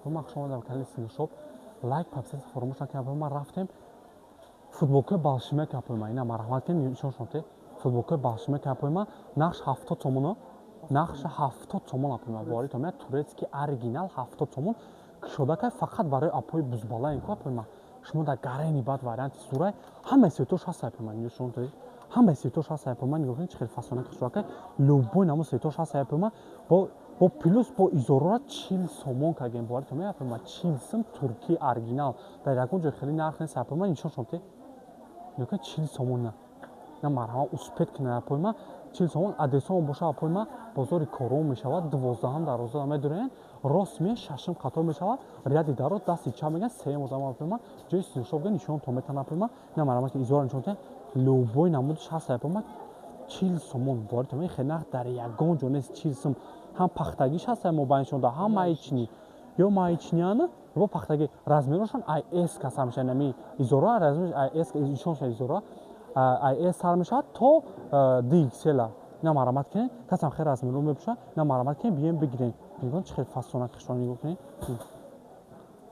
ما شما در کانال سینوشاپ لایک پاپسس فراموش نکنید. ما رفتیم футболкаи балшиме капоима ина марҳамат кунед нишон шунте футболкаи балшиме капоима нақш 70 сомоно нақш 70 сомон апоима бори то ме турецки оригинал 70 сомон кушодакай фақат барои апои бузбала ин капоима шумо да гарени бад варианти сурай ҳамаи светош ҳаст апоима нишон шунте ҳамаи светош ҳаст апоима нигоҳ кунед чӣ хел фасона кушодакай любой намо светош ҳаст апоима бо плюс бо изорора 40 сомон каген бори то ме апоима 40 сом турки оригинал дар ягон ҷой хели нарх нест апоима нишон шунте Нёкан 40 сомон на марҳама успет кина апоима 40 сомон адресон боша апоима бозори кором мешавад 12 дароза медурен рост ме шашм қатор мешавад ряди дароз дасти чап меган сеем одам апоима ҷои синошоп ген нишон то метан апоима на марҳама ки изора нишон те любой намудиш ҳаст апоима 40 сомон бори то ме хена дар ягон ҷо нест 40 сом ҳам пахтагиш ҳаст мо байншон да ҳам маични ё маичниана бо пахтаги размерошон IS каса мешавад нами изора размерш IS ишон шад изора IS сар мешавад то DXL на марҳамат кунед касам хел размеро мепӯша на марҳамат кунед бием бигирен нигоҳ чӣ хел фасона кишон нигоҳ кунед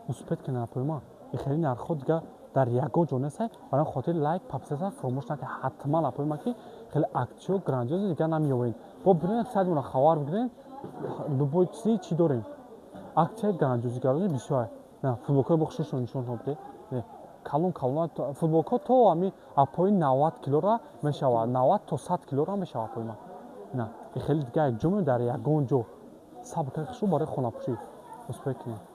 успет кунед апоима и хели нархҳо дига дар ягон ҷо нестай барои хотири лайк подписатсия фаромӯш накунед ҳатман апоима ки хеле актио грандиози дига намеёвед бо бирен сайдмона хабар бигирен любой чизи чӣ дорем аксияи грандиози гарози бисёр на футболкаи бохушошон нишон шунте калон футболка то ами апои 90 килора мешавад 90 то 100 килора мешавад апоима на и хели дига якҷо дар ягон ҷо сабр кардашо барои хонапӯшӣ успех кунед.